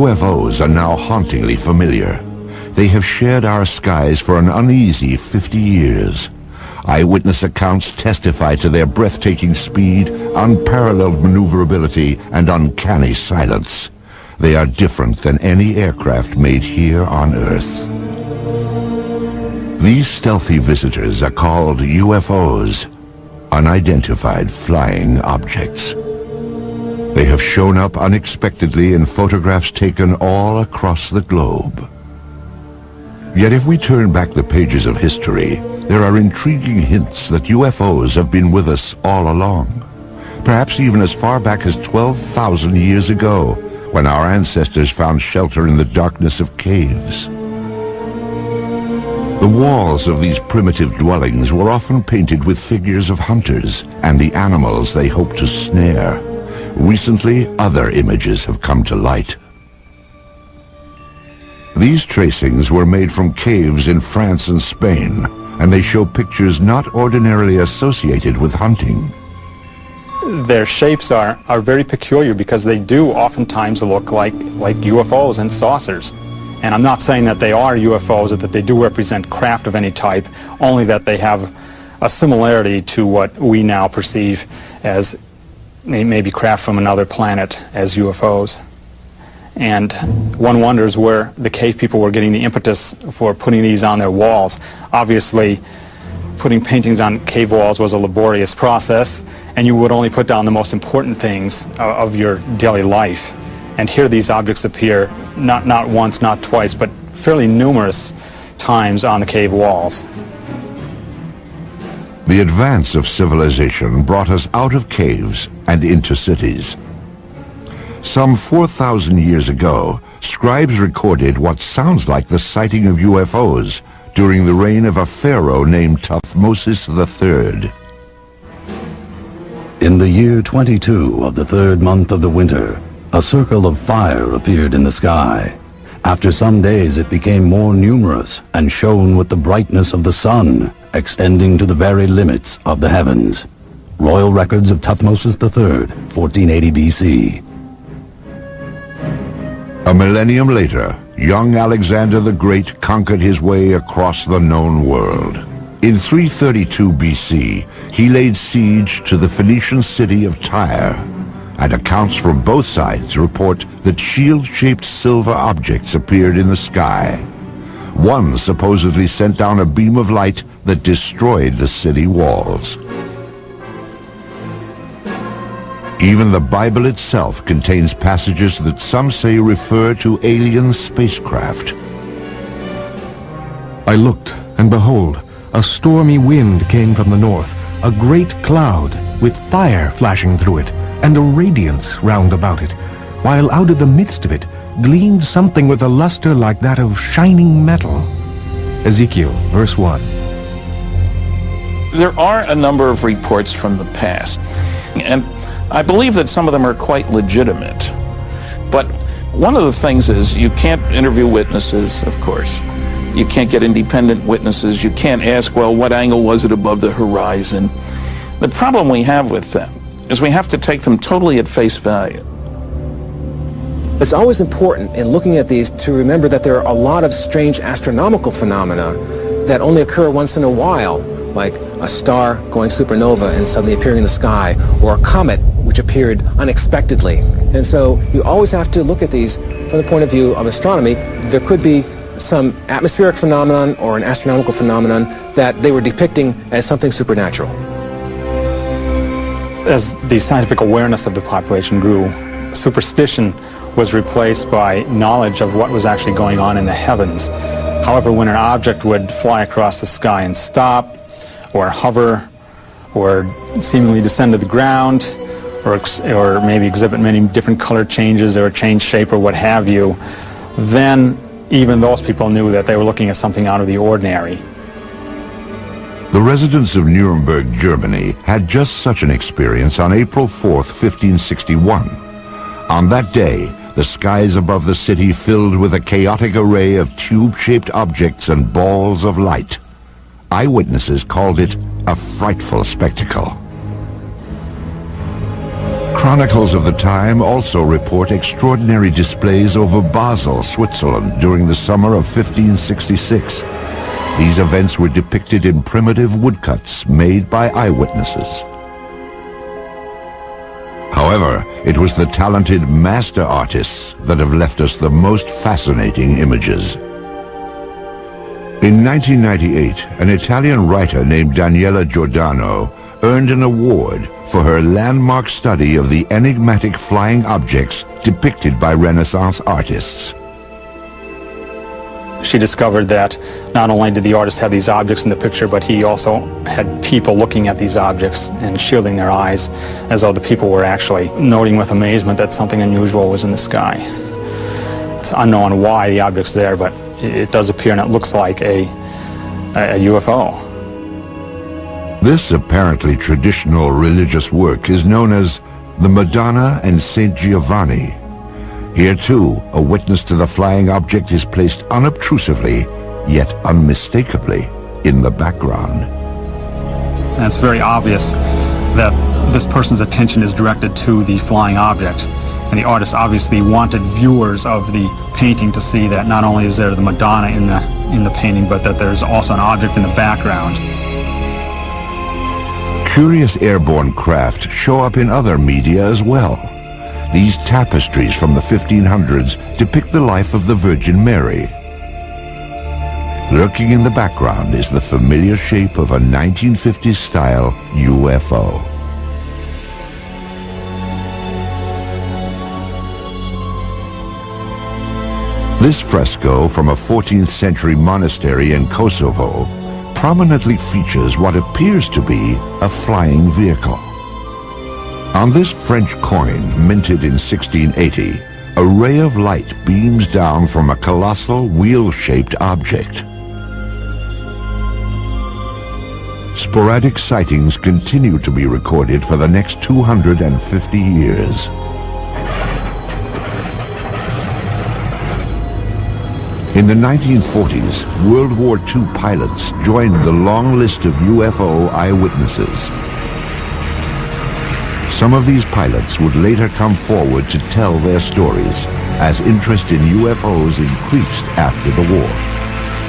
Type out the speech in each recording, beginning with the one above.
UFOs are now hauntingly familiar. They have shared our skies for an uneasy 50 years. Eyewitness accounts testify to their breathtaking speed, unparalleled maneuverability, and uncanny silence. They are different than any aircraft made here on Earth. These stealthy visitors are called UFOs, unidentified flying objects. They have shown up unexpectedly in photographs taken all across the globe. Yet if we turn back the pages of history, there are intriguing hints that UFOs have been with us all along. Perhaps even as far back as 12,000 years ago, when our ancestors found shelter in the darkness of caves. The walls of these primitive dwellings were often painted with figures of hunters and the animals they hoped to snare. Recently, other images have come to light. These tracings were made from caves in France and Spain, and they show pictures not ordinarily associated with hunting. Their shapes are very peculiar because they do oftentimes look like UFOs and saucers. And I'm not saying that they are UFOs or that they do represent craft of any type, only that they have a similarity to what we now perceive as maybe craft from another planet as UFOs. And one wonders where the cave people were getting the impetus for putting these on their walls. Obviously, putting paintings on cave walls was a laborious process, and you would only put down the most important things of your daily life. And here these objects appear not once, not twice, but fairly numerous times on the cave walls. The advance of civilization brought us out of caves and into cities. Some 4,000 years ago, scribes recorded what sounds like the sighting of UFOs during the reign of a pharaoh named Thutmose III. In the year 22 of the third month of the winter, a circle of fire appeared in the sky. After some days it became more numerous and shone with the brightness of the sun, extending to the very limits of the heavens. Royal Records of Thutmose III, 1480 BC. A millennium later, young Alexander the Great conquered his way across the known world. In 332 BC, he laid siege to the Phoenician city of Tyre, and accounts from both sides report that shield-shaped silver objects appeared in the sky. One supposedly sent down a beam of light that destroyed the city walls. Even the Bible itself contains passages that some say refer to alien spacecraft. I looked, and behold, a stormy wind came from the north, a great cloud with fire flashing through it, and a radiance round about it, while out of the midst of it gleamed something with a luster like that of shining metal. Ezekiel, verse 1. There are a number of reports from the past, and I believe that some of them are quite legitimate. But one of the things is you can't interview witnesses, of course. You can't get independent witnesses. You can't ask, well, what angle was it above the horizon? The problem we have with them is we have to take them totally at face value. It's always important in looking at these to remember that there are a lot of strange astronomical phenomena that only occur once in a while, like a star going supernova and suddenly appearing in the sky, or a comet which appeared unexpectedly. And so you always have to look at these from the point of view of astronomy. There could be some atmospheric phenomenon or an astronomical phenomenon that they were depicting as something supernatural. As the scientific awareness of the population grew, superstition was replaced by knowledge of what was actually going on in the heavens. However, when an object would fly across the sky and stop, or hover, or seemingly descend to the ground, or maybe exhibit many different color changes or change shape or what have you, then even those people knew that they were looking at something out of the ordinary. The residents of Nuremberg, Germany, had just such an experience on April 4th, 1561. On that day, the skies above the city filled with a chaotic array of tube-shaped objects and balls of light. Eyewitnesses called it a frightful spectacle. Chronicles of the time also report extraordinary displays over Basel, Switzerland during the summer of 1566. These events were depicted in primitive woodcuts made by eyewitnesses. However, it was the talented master artists that have left us the most fascinating images. In 1998, an Italian writer named Daniela Giordano earned an award for her landmark study of the enigmatic flying objects depicted by Renaissance artists. She discovered that not only did the artist have these objects in the picture, but he also had people looking at these objects and shielding their eyes, as though the people were actually noting with amazement that something unusual was in the sky. It's unknown why the object's there, but it does appear, and it looks like a UFO. This apparently traditional religious work is known as the Madonna and Saint Giovanni. Here too, a witness to the flying object is placed unobtrusively, yet unmistakably, in the background. And it's very obvious that this person's attention is directed to the flying object. And the artist obviously wanted viewers of the painting to see that not only is there the Madonna in the painting, but that there's also an object in the background. Curious airborne craft show up in other media as well. These tapestries from the 1500s depict the life of the Virgin Mary. Lurking in the background is the familiar shape of a 1950s-style UFO. This fresco from a 14th century monastery in Kosovo prominently features what appears to be a flying vehicle. On this French coin, minted in 1680, a ray of light beams down from a colossal wheel-shaped object. Sporadic sightings continue to be recorded for the next 250 years. In the 1940s, World War II pilots joined the long list of UFO eyewitnesses. Some of these pilots would later come forward to tell their stories as interest in UFOs increased after the war.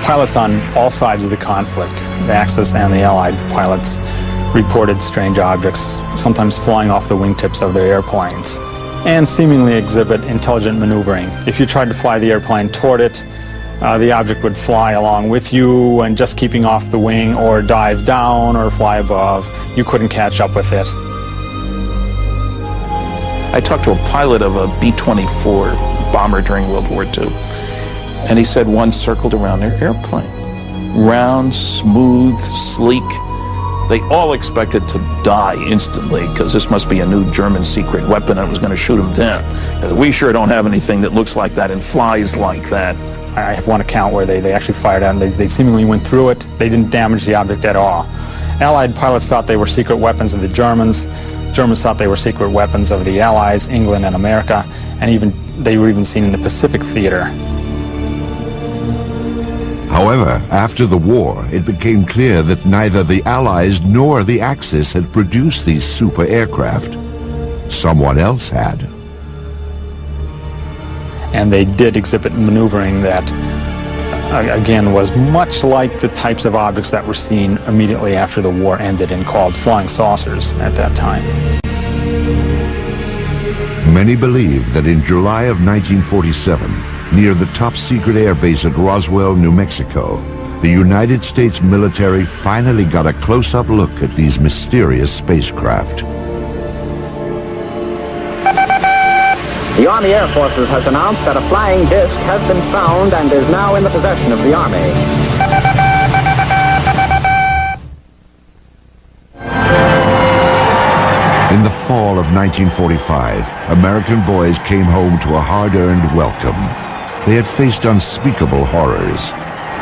Pilots on all sides of the conflict, the Axis and the Allied pilots, reported strange objects, sometimes flying off the wingtips of their airplanes, and seemingly exhibit intelligent maneuvering. If you tried to fly the airplane toward it, the object would fly along with you and just keeping off the wing, or dive down or fly above. You couldn't catch up with it. I talked to a pilot of a B-24 bomber during World War II, and he said one circled around their airplane. Round, smooth, sleek. They all expected to die instantly because this must be a new German secret weapon that was going to shoot them down. We sure don't have anything that looks like that and flies like that. I have one account where they actually fired out and they seemingly went through it. They didn't damage the object at all. Allied pilots thought they were secret weapons of the Germans. Germans thought they were secret weapons of the Allies, England and America, and they were even seen in the Pacific theater. However, after the war, it became clear that neither the Allies nor the Axis had produced these super aircraft. Someone else had. And they did exhibit maneuvering that, again, was much like the types of objects that were seen immediately after the war ended and called flying saucers at that time. Many believe that in July of 1947, near the top-secret airbase at Roswell, New Mexico, the United States military finally got a close-up look at these mysterious spacecraft. The Army Air Forces has announced that a flying disc has been found and is now in the possession of the Army. In the fall of 1945, American boys came home to a hard-earned welcome. They had faced unspeakable horrors.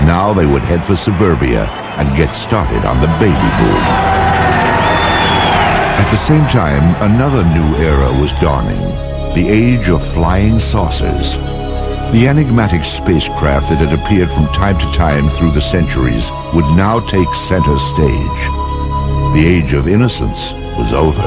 Now they would head for suburbia and get started on the baby boom. At the same time, another new era was dawning, the age of flying saucers. The enigmatic spacecraft that had appeared from time to time through the centuries would now take center stage. The age of innocence was over.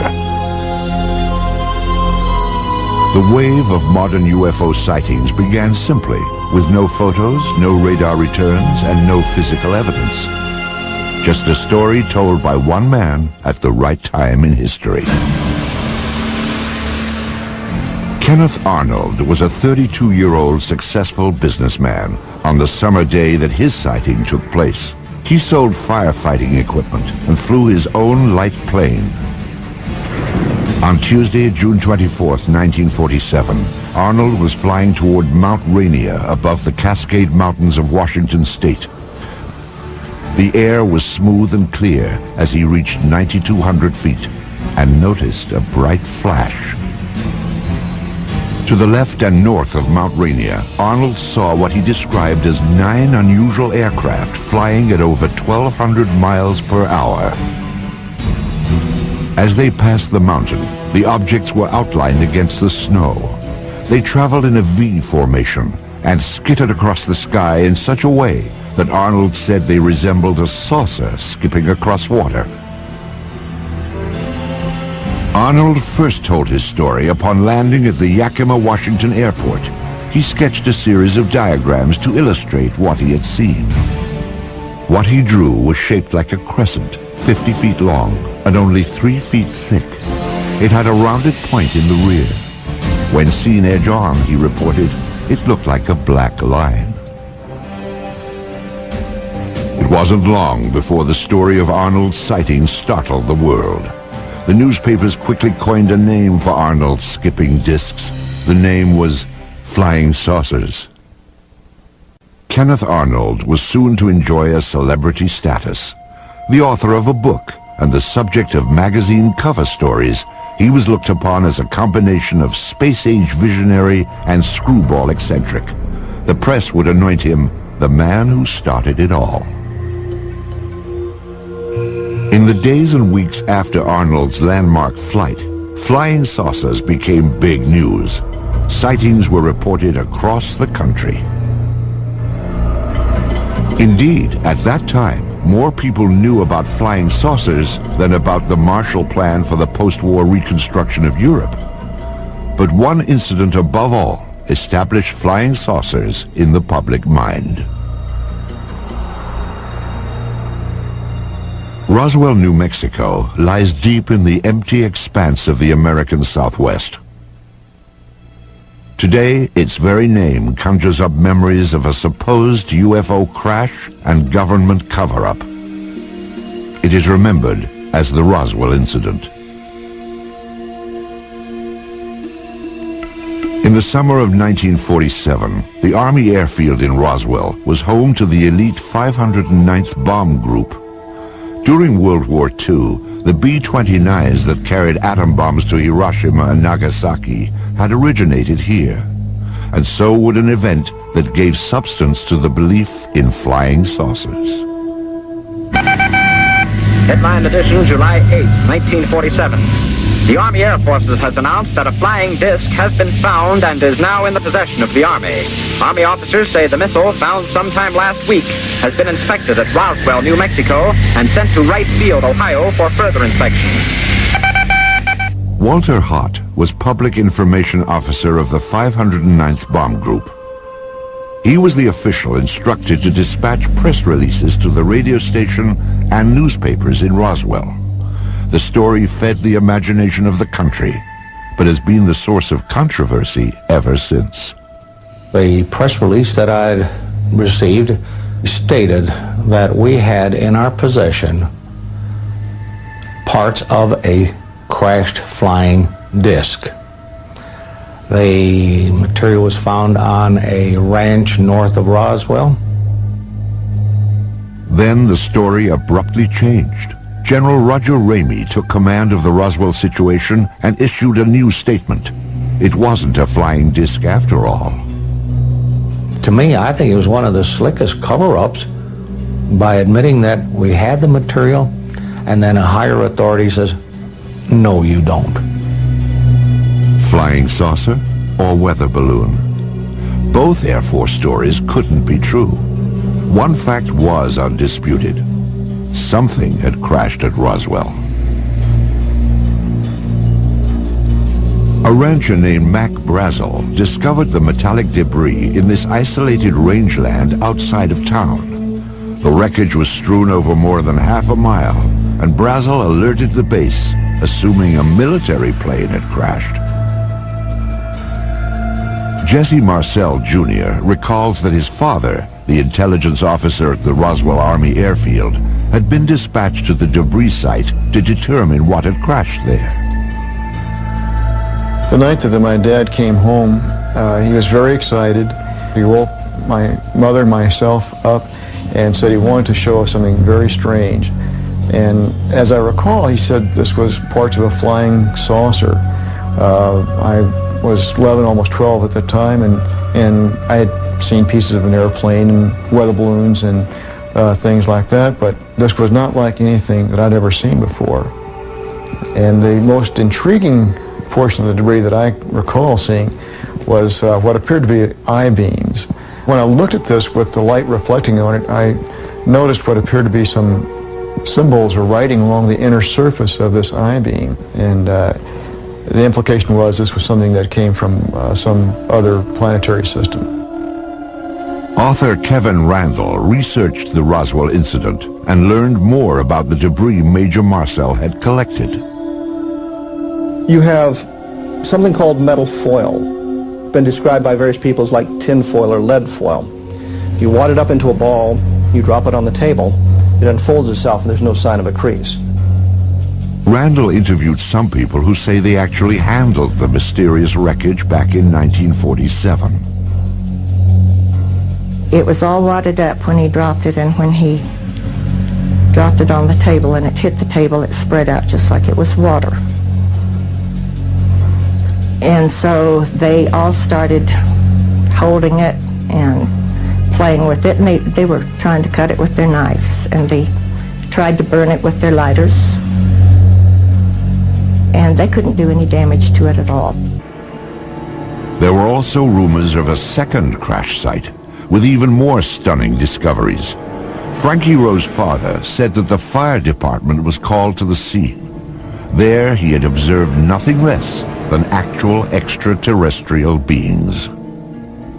The wave of modern UFO sightings began simply, with no photos, no radar returns, and no physical evidence. Just a story told by one man at the right time in history. Kenneth Arnold was a 32-year-old successful businessman on the summer day that his sighting took place. He sold firefighting equipment and flew his own light plane. On Tuesday, June 24th, 1947, Arnold was flying toward Mount Rainier above the Cascade Mountains of Washington State. The air was smooth and clear as he reached 9,200 feet and noticed a bright flash. To the left and north of Mount Rainier, Arnold saw what he described as 9 unusual aircraft flying at over 1,200 miles per hour. As they passed the mountain, the objects were outlined against the snow. They traveled in a V formation and skittered across the sky in such a way that Arnold said they resembled a saucer skipping across water. Arnold first told his story upon landing at the Yakima, Washington airport. He sketched a series of diagrams to illustrate what he had seen. What he drew was shaped like a crescent, 50 feet long and only 3 feet thick. It had a rounded point in the rear. When seen edge on, he reported, it looked like a black line. It wasn't long before the story of Arnold's sighting startled the world. The newspapers quickly coined a name for Arnold's skipping discs. The name was Flying Saucers. Kenneth Arnold was soon to enjoy a celebrity status. The author of a book and the subject of magazine cover stories, he was looked upon as a combination of space-age visionary and screwball eccentric. The press would anoint him the man who started it all. In the days and weeks after Arnold's landmark flight, flying saucers became big news. Sightings were reported across the country. Indeed, at that time, more people knew about flying saucers than about the Marshall Plan for the post-war reconstruction of Europe. But one incident above all established flying saucers in the public mind. Roswell, New Mexico lies deep in the empty expanse of the American Southwest. Today, its very name conjures up memories of a supposed UFO crash and government cover-up. It is remembered as the Roswell incident. In the summer of 1947, the Army airfield in Roswell was home to the elite 509th Bomb Group. During World War II, the B-29s that carried atom bombs to Hiroshima and Nagasaki had originated here, and so would an event that gave substance to the belief in flying saucers. Headline edition, July 8, 1947. The Army Air Forces has announced that a flying disc has been found and is now in the possession of the Army. Army officers say the missile, found sometime last week, has been inspected at Roswell, New Mexico, and sent to Wright Field, Ohio, for further inspection. Walter Hott was Public Information Officer of the 509th Bomb Group. He was the official instructed to dispatch press releases to the radio station and newspapers in Roswell. The story fed the imagination of the country, but has been the source of controversy ever since. The press release that I received stated that we had in our possession parts of a crashed flying disc. The material was found on a ranch north of Roswell. Then the story abruptly changed. General Roger Ramey took command of the Roswell situation and issued a new statement. It wasn't a flying disc after all. To me, I think it was one of the slickest cover-ups by admitting that we had the material, and then a higher authority says, no, you don't. Flying saucer or weather balloon? Both Air Force stories couldn't be true. One fact was undisputed. Something had crashed at Roswell. A rancher named Mac Brazel discovered the metallic debris in this isolated rangeland outside of town. The wreckage was strewn over more than half a mile, and Brazel alerted the base, assuming a military plane had crashed. Jesse Marcel Jr. recalls that his father, the intelligence officer at the Roswell Army Airfield, had been dispatched to the debris site to determine what had crashed there. The night that my dad came home, he was very excited. He woke my mother and myself up and said he wanted to show us something very strange. And as I recall, he said this was parts of a flying saucer. I was 11, almost 12 at the time, and I had seen pieces of an airplane and weather balloons and things like that, but this was not like anything that I'd ever seen before. And the most intriguing portion of the debris that I recall seeing was what appeared to be I-beams. When I looked at this with the light reflecting on it, I noticed what appeared to be some symbols or writing along the inner surface of this I-beam. And the implication was this was something that came from some other planetary system. Author Kevin Randall researched the Roswell incident and learned more about the debris Major Marcel had collected. You have something called metal foil, been described by various people as like tin foil or lead foil. You wad it up into a ball, you drop it on the table, it unfolds itself and there's no sign of a crease. Randall interviewed some people who say they actually handled the mysterious wreckage back in 1947. It was all wadded up when he dropped it, and when he dropped it on the table and it hit the table, it spread out just like it was water. And so they all started holding it and playing with it, and they were trying to cut it with their knives, and they tried to burn it with their lighters, and they couldn't do any damage to it at all. There were also rumors of a second crash site with even more stunning discoveries. Frankie Rowe's father said that the fire department was called to the scene. There he had observed nothing less than actual extraterrestrial beings.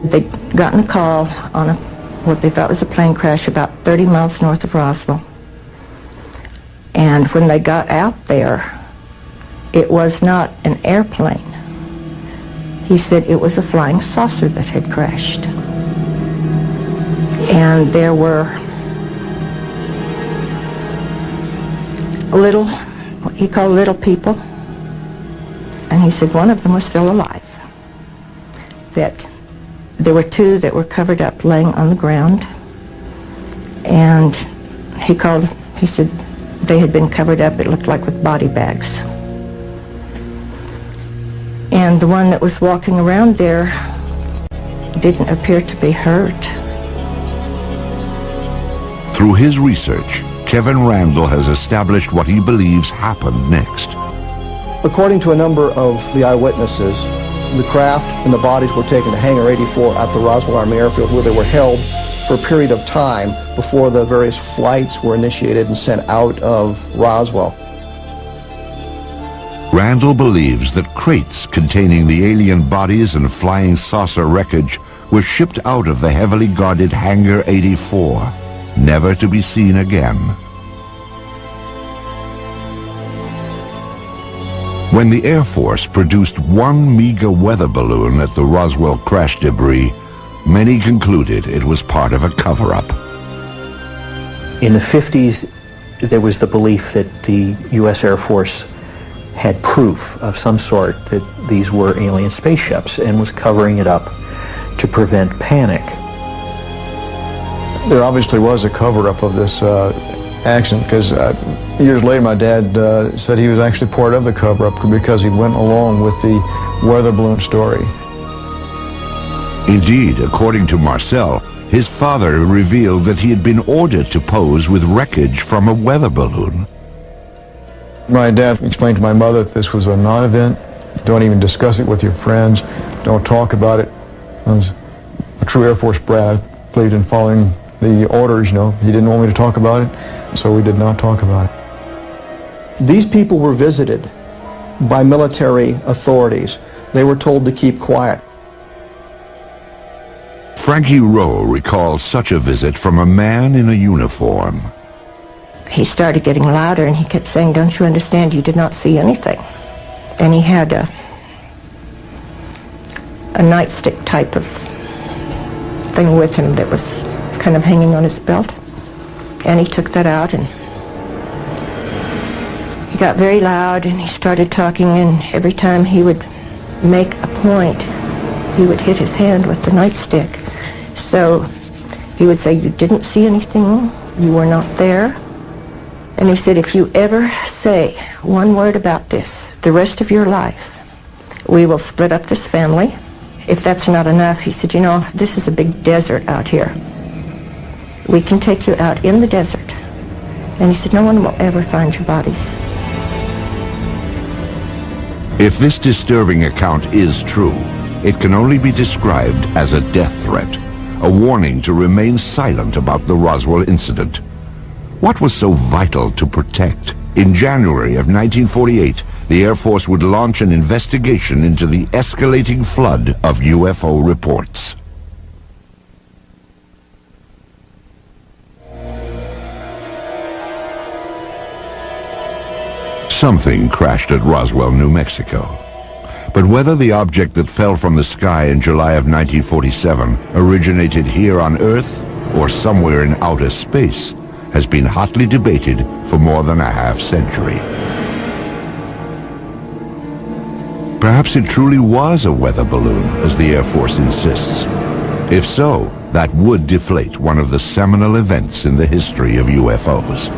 They'd gotten a call on what they thought was a plane crash about 30 miles north of Roswell. And when they got out there, it was not an airplane. He said it was a flying saucer that had crashed. And there were what he called little people. And he said one of them was still alive. That there were two that were covered up laying on the ground. And he said they had been covered up, it looked like with body bags. And the one that was walking around there didn't appear to be hurt. Through his research, Kevin Randall has established what he believes happened next. According to a number of the eyewitnesses, the craft and the bodies were taken to Hangar 84 at the Roswell Army Airfield, where they were held for a period of time before the various flights were initiated and sent out of Roswell. Randall believes that crates containing the alien bodies and flying saucer wreckage were shipped out of the heavily guarded Hangar 84, never to be seen again. When the Air Force produced one meager weather balloon at the Roswell crash debris, many concluded it was part of a cover-up. In the 50s, there was the belief that the U.S. Air Force had proof of some sort that these were alien spaceships and was covering it up to prevent panic. There obviously was a cover-up of this accident, because years later my dad said he was actually part of the cover-up because he went along with the weather balloon story. Indeed, according to Marcel, his father revealed that he had been ordered to pose with wreckage from a weather balloon. My dad explained to my mother that this was a non-event. Don't even discuss it with your friends. Don't talk about it. I was a true Air Force brat. I believed in following the orders, you know. He didn't want me to talk about it, so we did not talk about it. These people were visited by military authorities They were told to keep quiet. Frankie Rowe recalls such a visit from a man in a uniform. He started getting louder and he kept saying, "Don't you understand? You did not see anything." And he had a nightstick type of thing with him that was kind of hanging on his belt. And he took that out and he got very loud and he started talking, and every time he would make a point, he would hit his hand with the nightstick. So he would say, "You didn't see anything, you were not there." And he said, "If you ever say one word about this the rest of your life, we will split up this family. If that's not enough," he said, "you know, this is a big desert out here. We can take you out in the desert." And he said, "No one will ever find your bodies." If this disturbing account is true, it can only be described as a death threat, a warning to remain silent about the Roswell incident. What was so vital to protect? In January of 1948, the Air Force would launch an investigation into the escalating flood of UFO reports. Something crashed at Roswell, New Mexico. But whether the object that fell from the sky in July of 1947 originated here on Earth or somewhere in outer space has been hotly debated for more than a half-century. Perhaps it truly was a weather balloon, as the Air Force insists. If so, that would deflate one of the seminal events in the history of UFOs.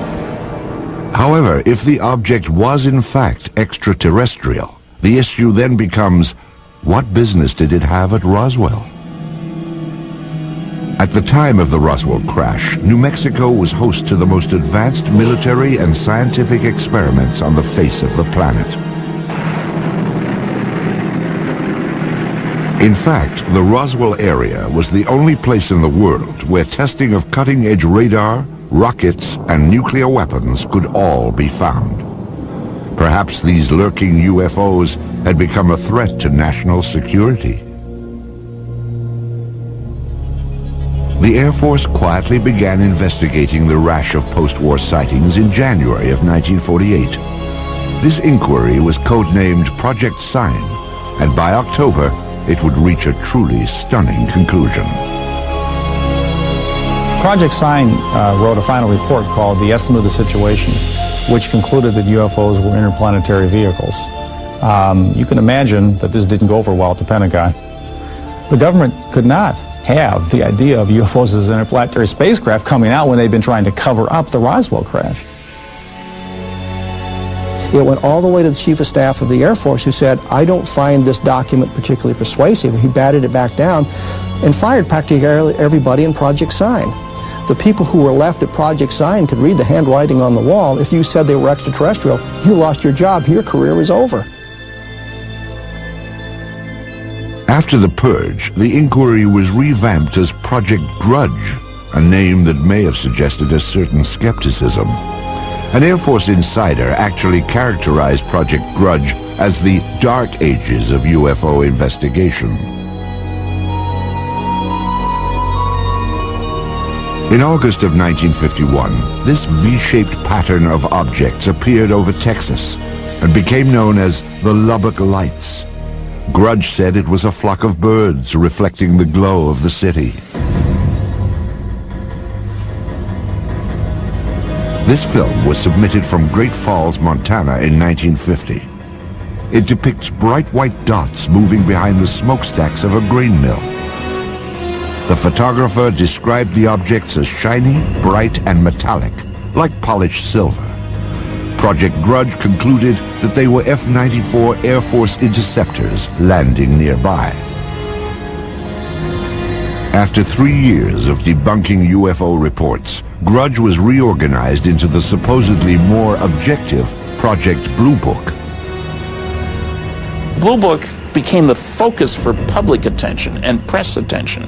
However, if the object was in fact extraterrestrial, the issue then becomes, what business did it have at Roswell? At the time of the Roswell crash, New Mexico was host to the most advanced military and scientific experiments on the face of the planet. In fact, the Roswell area was the only place in the world where testing of cutting-edge radar, rockets, and nuclear weapons could all be found. Perhaps these lurking UFOs had become a threat to national security. The Air Force quietly began investigating the rash of post-war sightings in January of 1948. This inquiry was codenamed Project Sign, and by October, it would reach a truly stunning conclusion. Project Sign wrote a final report called The Estimate of the Situation, which concluded that UFOs were interplanetary vehicles. You can imagine that this didn't go over well at the Pentagon. The government could not have the idea of UFOs as interplanetary spacecraft coming out when they'd been trying to cover up the Roswell crash. It went all the way to the Chief of Staff of the Air Force, who said, "I don't find this document particularly persuasive." He batted it back down and fired practically everybody in Project Sign. The people who were left at Project Sign could read the handwriting on the wall. If you said they were extraterrestrial, you lost your job. Your career was over. After the purge, the inquiry was revamped as Project Grudge, a name that may have suggested a certain skepticism. An Air Force insider actually characterized Project Grudge as the dark ages of UFO investigation. In August of 1951, this V-shaped pattern of objects appeared over Texas and became known as the Lubbock Lights. Grudge said it was a flock of birds reflecting the glow of the city. This film was submitted from Great Falls, Montana in 1950. It depicts bright white dots moving behind the smokestacks of a grain mill. The photographer described the objects as shiny, bright, and metallic, like polished silver. Project Grudge concluded that they were F-94 Air Force interceptors landing nearby. After 3 years of debunking UFO reports, Grudge was reorganized into the supposedly more objective Project Blue Book. Blue Book became the focus for public attention and press attention.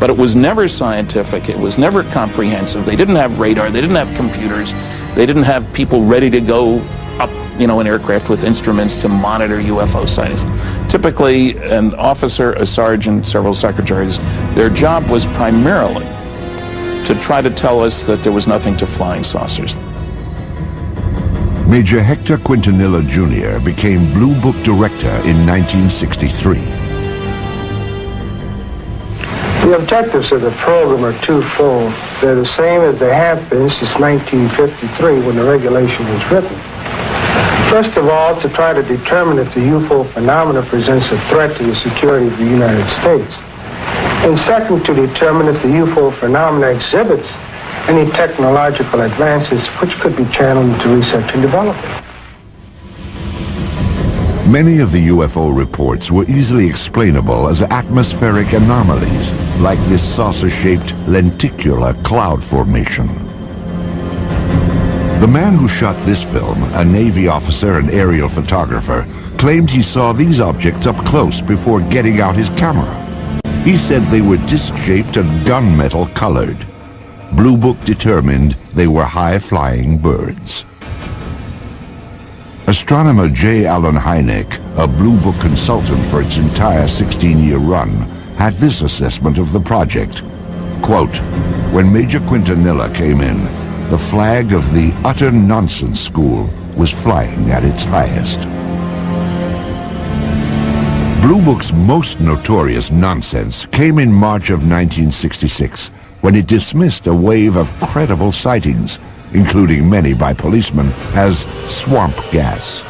But it was never scientific, it was never comprehensive. They didn't have radar, they didn't have computers, they didn't have people ready to go up, in aircraft with instruments to monitor UFO sightings. Typically, an officer, a sergeant, several secretaries, their job was primarily to try to tell us that there was nothing to flying saucers. Major Hector Quintanilla Jr. became Blue Book director in 1963. The objectives of the program are twofold. They're the same as they have been since 1953 when the regulation was written. First of all, to try to determine if the UFO phenomena presents a threat to the security of the United States. And second, to determine if the UFO phenomena exhibits any technological advances which could be channeled into research and development. Many of the UFO reports were easily explainable as atmospheric anomalies, like this saucer-shaped lenticular cloud formation. The man who shot this film, a Navy officer and aerial photographer, claimed he saw these objects up close before getting out his camera. He said they were disc-shaped and gunmetal colored. Blue Book determined they were high-flying birds. Astronomer J. Allen Hynek, a Blue Book consultant for its entire 16-year run, had this assessment of the project. Quote, "When Major Quintanilla came in, the flag of the utter nonsense school was flying at its highest." Blue Book's most notorious nonsense came in March of 1966, when it dismissed a wave of credible sightings, including many by policemen, as swamp gas.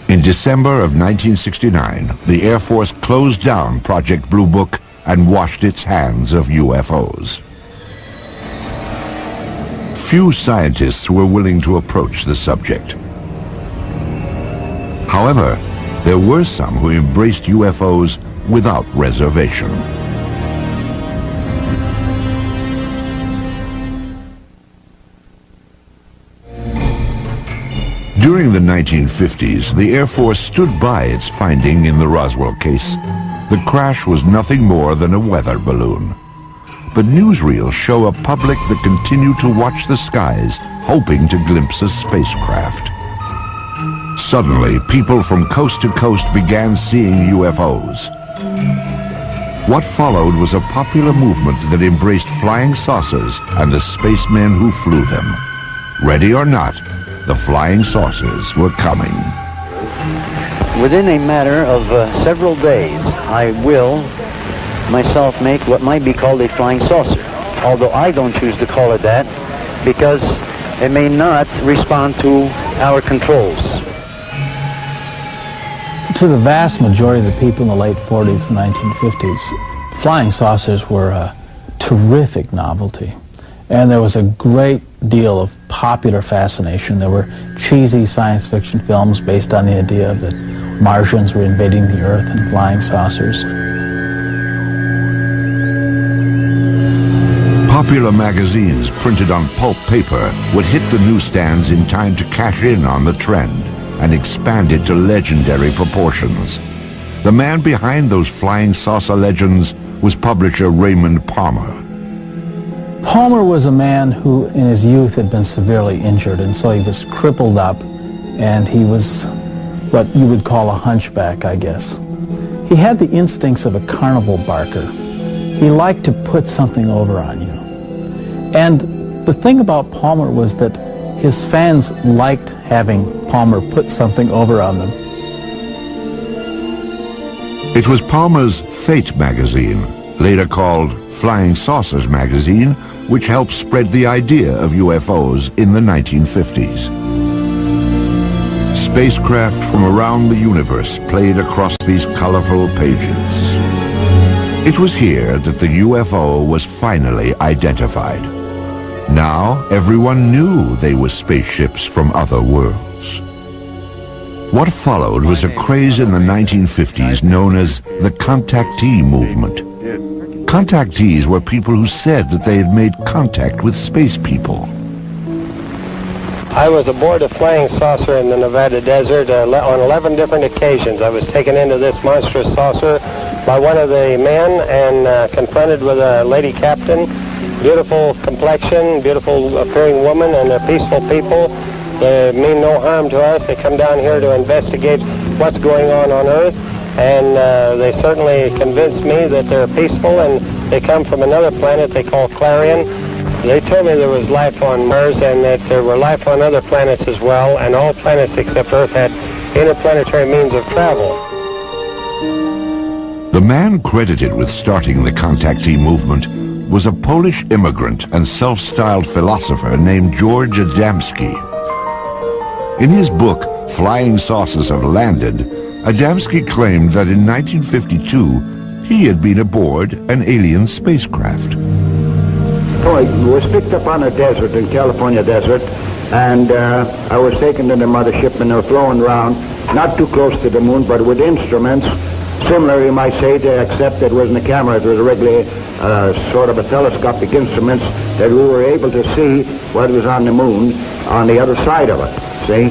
In December of 1969, the Air Force closed down Project Blue Book and washed its hands of UFOs. Few scientists were willing to approach the subject. However, there were some who embraced UFOs without reservation. During the 1950s, the Air Force stood by its finding in the Roswell case. The crash was nothing more than a weather balloon. But newsreels show a public that continue to watch the skies, hoping to glimpse a spacecraft. Suddenly, people from coast to coast began seeing UFOs. What followed was a popular movement that embraced flying saucers and the spacemen who flew them. Ready or not, the flying saucers were coming. Within a matter of several days, I will myself make what might be called a flying saucer, although I don't choose to call it that because it may not respond to our controls. To the vast majority of the people in the late 40s and 1950s, flying saucers were a terrific novelty. And there was a great deal of popular fascination. There were cheesy science fiction films based on the idea that Martians were invading the Earth in flying saucers. Popular magazines printed on pulp paper would hit the newsstands in time to cash in on the trend and expand it to legendary proportions. The man behind those flying saucer legends was publisher Raymond Palmer. Palmer was a man who in his youth had been severely injured, and so he was crippled up, and he was what you would call a hunchback, I guess. He had the instincts of a carnival barker. He liked to put something over on you. And the thing about Palmer was that his fans liked having Palmer put something over on them. It was Palmer's Fate magazine, later called Flying Saucers magazine, which helped spread the idea of UFOs in the 1950s. Spacecraft from around the universe played across these colorful pages. It was here that the UFO was finally identified. Now everyone knew they were spaceships from other worlds. What followed was a craze in the 1950s known as the contactee movement. Contactees were people who said that they had made contact with space people. I was aboard a flying saucer in the Nevada desert on 11 different occasions. I was taken into this monstrous saucer by one of the men and confronted with a lady captain. Beautiful complexion, beautiful appearing woman, and they're peaceful people. They mean no harm to us. They come down here to investigate what's going on Earth, and they certainly convinced me that they're peaceful, and they come from another planet they call Clarion. They told me there was life on Mars and that there were life on other planets as well, and all planets except Earth had interplanetary means of travel. The man credited with starting the contactee movement was a Polish immigrant and self-styled philosopher named George Adamski. In his book, Flying Saucers Have Landed, Adamski claimed that in 1952 he had been aboard an alien spacecraft. I was picked up on a desert, in California desert, and I was taken to the mothership and they were flown around, not too close to the moon, but with instruments, similar, you might say, except it wasn't a camera, it was regularly sort of a telescopic instruments that we were able to see what was on the moon on the other side of it, see?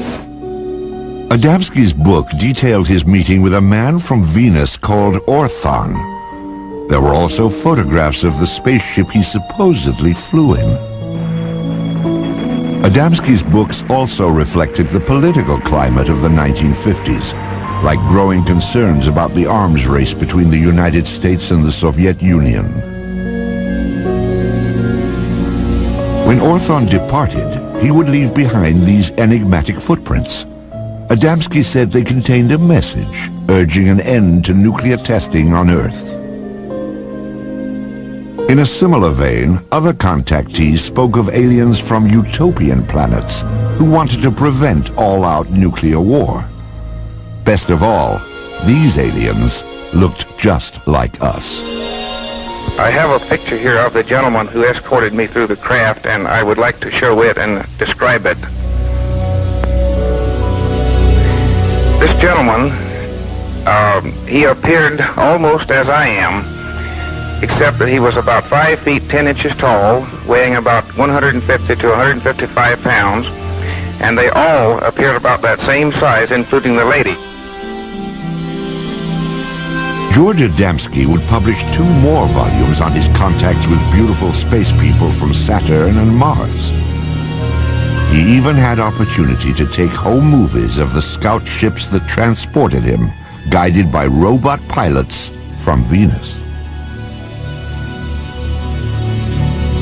Adamski's book detailed his meeting with a man from Venus called Orthon. There were also photographs of the spaceship he supposedly flew in. Adamski's books also reflected the political climate of the 1950s, like growing concerns about the arms race between the United States and the Soviet Union. When Orthon departed, he would leave behind these enigmatic footprints. Adamski said they contained a message urging an end to nuclear testing on Earth. In a similar vein, other contactees spoke of aliens from utopian planets who wanted to prevent all-out nuclear war. Best of all, these aliens looked just like us. I have a picture here of the gentleman who escorted me through the craft, and I would like to show it and describe it. This gentleman, he appeared almost as I am, except that he was about 5 feet 10 inches tall, weighing about 150 to 155 pounds, and they all appeared about that same size, including the lady. George Adamski would publish 2 more volumes on his contacts with beautiful space people from Saturn and Mars. He even had opportunity to take home movies of the scout ships that transported him, guided by robot pilots from Venus.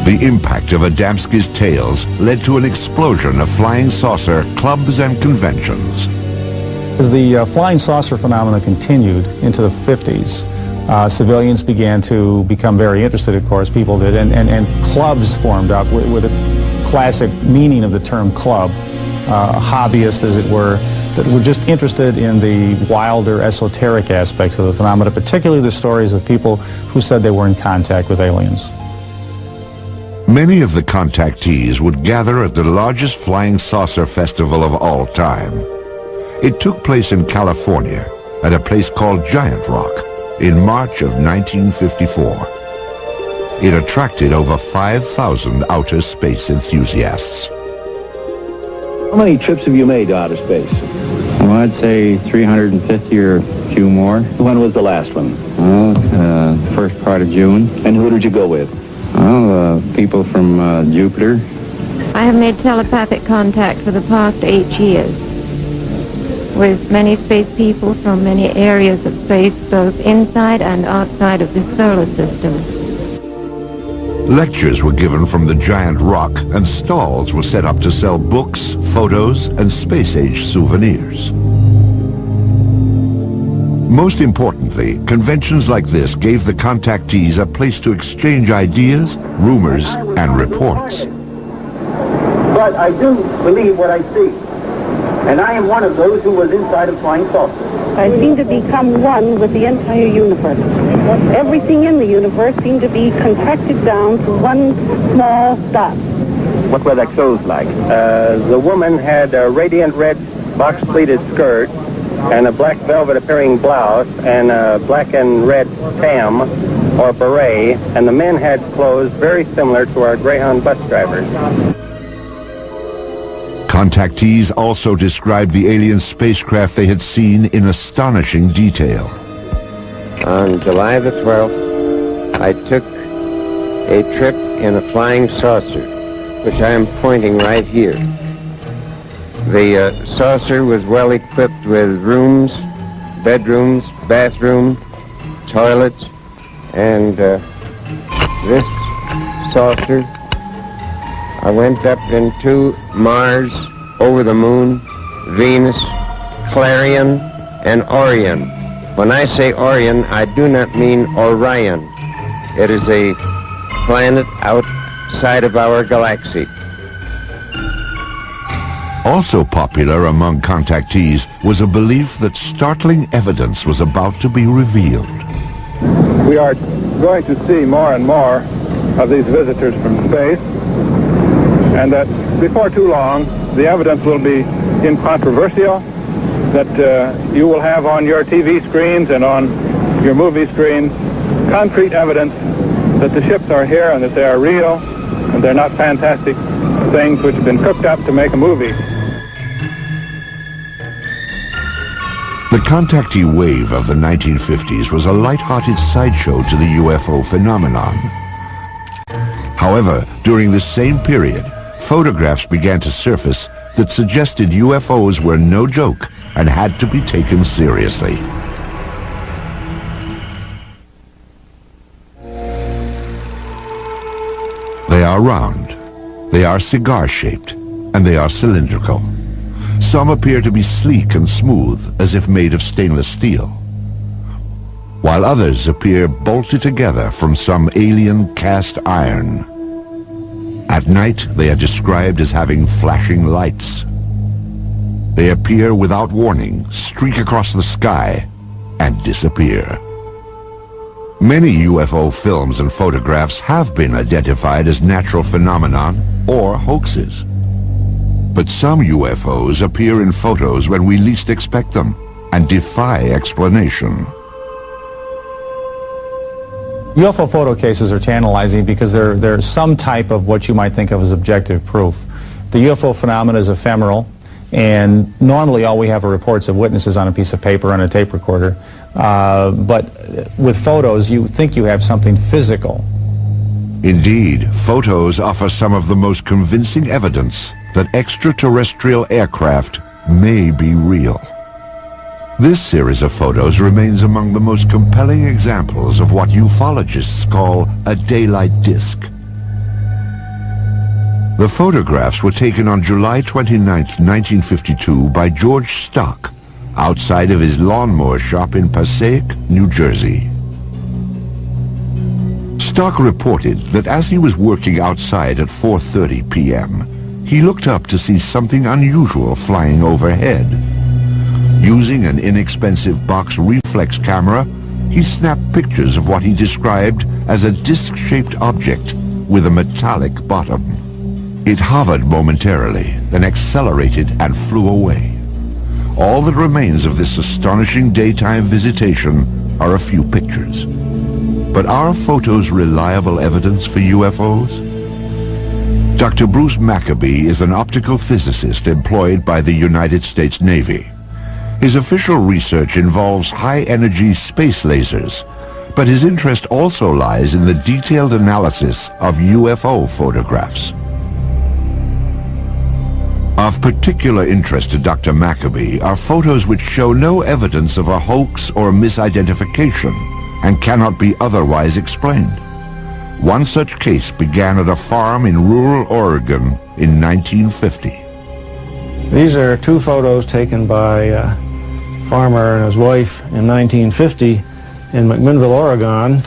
The impact of Adamski's tales led to an explosion of flying saucer clubs and conventions. As the flying saucer phenomena continued into the 50s, civilians began to become very interested, of course, people did, and clubs formed up with a classic meaning of the term club, hobbyists, as it were, that were just interested in the wilder, esoteric aspects of the phenomena, particularly the stories of people who said they were in contact with aliens. Many of the contactees would gather at the largest flying saucer festival of all time. It took place in California at a place called Giant Rock in March of 1954. It attracted over 5,000 outer space enthusiasts. How many trips have you made to outer space? Well, I'd say 350 or a few more. When was the last one? Well, first part of June. And who did you go with? Well, people from Jupiter. I have made telepathic contact for the past 8 years with many space people from many areas of space, both inside and outside of the solar system. Lectures were given from the Giant Rock, and stalls were set up to sell books, photos, and space-age souvenirs. Most importantly, conventions like this gave the contactees a place to exchange ideas, rumors, and reports. But I do believe what I see. And I am one of those who was inside a flying saucer. I seem to become one with the entire universe. Everything in the universe seemed to be contracted down to one small dot. What were their clothes like? The woman had a radiant red box-pleated skirt and a black velvet appearing blouse and a black and red tam or beret, and the men had clothes very similar to our Greyhound bus drivers. Contactees also described the alien spacecraft they had seen in astonishing detail. On July the 12th, I took a trip in a flying saucer, which I am pointing right here. The saucer was well equipped with rooms bedrooms, bathroom, toilets, and this saucer. I went up into Mars, over the moon, Venus, Clarion, and Orion. When I say Orion, I do not mean Orion. It is a planet outside of our galaxy. Also popular among contactees was a belief that startling evidence was about to be revealed. We are going to see more and more of these visitors from space, and that before too long, the evidence will be incontrovertible, that you will have on your TV screens and on your movie screens concrete evidence that the ships are here and that they are real and they're not fantastic things which have been cooked up to make a movie. The contactee wave of the 1950s was a light-hearted sideshow to the UFO phenomenon. However, during this same period, photographs began to surface that suggested UFOs were no joke and had to be taken seriously. They are round, they are cigar-shaped, and they are cylindrical. Some appear to be sleek and smooth, as if made of stainless steel, while others appear bolted together from some alien cast iron. At night, they are described as having flashing lights. They appear without warning, streak across the sky, and disappear. Many UFO films and photographs have been identified as natural phenomenon or hoaxes. But some UFOs appear in photos when we least expect them and defy explanation. UFO photo cases are tantalizing because they're some type of what you might think of as objective proof. The UFO phenomenon is ephemeral, and normally all we have are reports of witnesses on a piece of paper on a tape recorder. But with photos, you think you have something physical. Indeed, photos offer some of the most convincing evidence that extraterrestrial aircraft may be real. This series of photos remains among the most compelling examples of what ufologists call a daylight disk. The photographs were taken on July 29, 1952 by George Stock, outside of his lawnmower shop in Passaic, New Jersey. Stock reported that as he was working outside at 4:30 p.m., he looked up to see something unusual flying overhead. Using an inexpensive box reflex camera, he snapped pictures of what he described as a disc-shaped object with a metallic bottom. It hovered momentarily, then accelerated and flew away. All that remains of this astonishing daytime visitation are a few pictures. But are photos reliable evidence for UFOs? Dr. Bruce Maccabee is an optical physicist employed by the United States Navy. His official research involves high-energy space lasers, but his interest also lies in the detailed analysis of UFO photographs. Of particular interest to Dr. Maccabee are photos which show no evidence of a hoax or misidentification and cannot be otherwise explained. One such case began at a farm in rural Oregon in 1950. These are two photos taken by a farmer and his wife in 1950 in McMinnville, Oregon.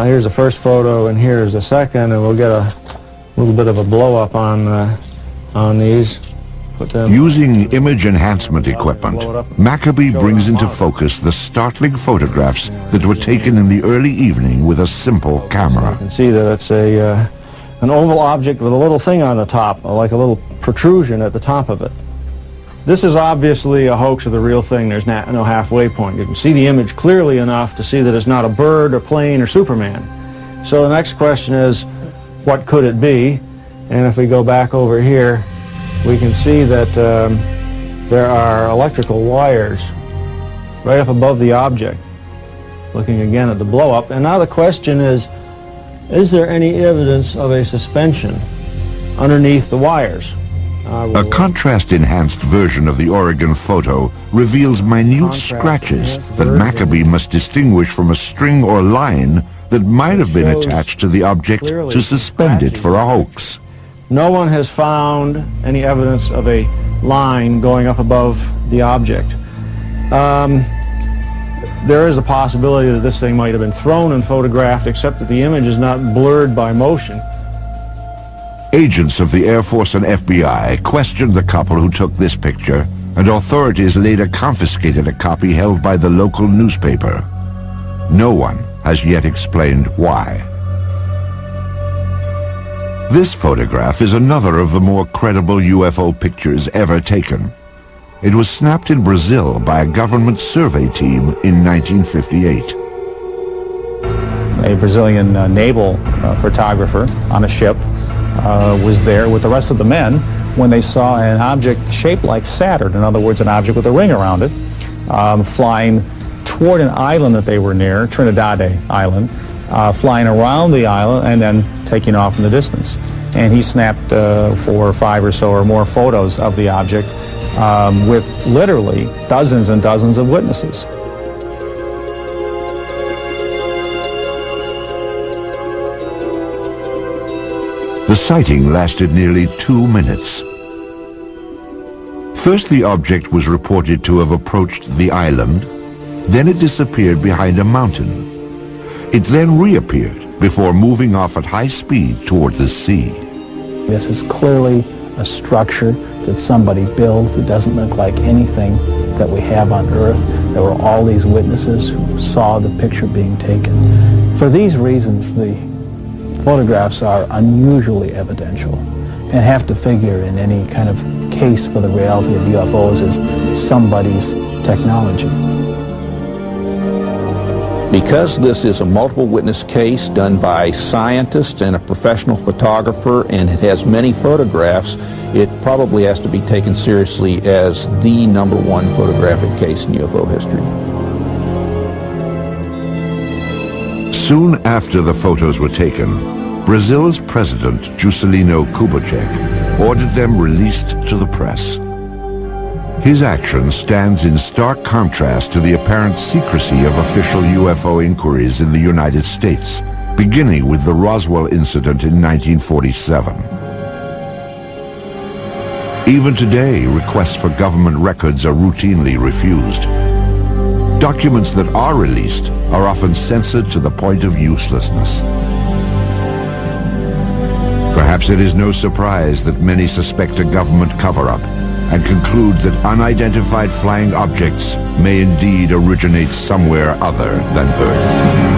Here's the first photo and here's the second, and we'll get a little bit of a blow-up on these. Using image enhancement equipment, Maccabee brings into focus the startling photographs that were taken in the early evening with a simple camera. You can see that it's an oval object with a little thing on the top, like a little protrusion at the top of it. This is obviously a hoax of the real thing. There's no halfway point. You can see the image clearly enough to see that it's not a bird or plane or Superman. So the next question is, what could it be? And if we go back over here, we can see that there are electrical wires right up above the object, looking again at the blow-up. And now the question is there any evidence of a suspension underneath the wires? A contrast-enhanced version of the Oregon photo reveals minute scratches that Maccabee must distinguish from a string or line that might have been attached to the object to suspend it for a hoax. No one has found any evidence of a line going up above the object. There is a possibility that this thing might have been thrown and photographed, except that the image is not blurred by motion. Agents of the Air Force and FBI questioned the couple who took this picture, and authorities later confiscated a copy held by the local newspaper. No one has yet explained why. This photograph is another of the more credible UFO pictures ever taken. It was snapped in Brazil by a government survey team in 1958. A Brazilian naval photographer on a ship was there with the rest of the men when they saw an object shaped like Saturn, in other words, an object with a ring around it, flying toward an island that they were near, Trinidad Island, flying around the island and then taking off in the distance. And he snapped 4 or 5 or so or more photos of the object with literally dozens and dozens of witnesses. The sighting lasted nearly 2 minutes. First, the object was reported to have approached the island, then it disappeared behind a mountain. It then reappeared before moving off at high speed toward the sea. This is clearly a structure that somebody built. It doesn't look like anything that we have on Earth. There were all these witnesses who saw the picture being taken. For these reasons, the photographs are unusually evidential and have to figure in any kind of case for the reality of UFOs as somebody's technology. Because this is a multiple witness case done by scientists and a professional photographer, and it has many photographs, it probably has to be taken seriously as the #1 photographic case in UFO history. Soon after the photos were taken, Brazil's president, Juscelino Kubitschek, ordered them released to the press. His action stands in stark contrast to the apparent secrecy of official UFO inquiries in the United States, beginning with the Roswell incident in 1947. Even today, requests for government records are routinely refused. Documents that are released are often censored to the point of uselessness. Perhaps it is no surprise that many suspect a government cover-up and conclude that unidentified flying objects may indeed originate somewhere other than Earth.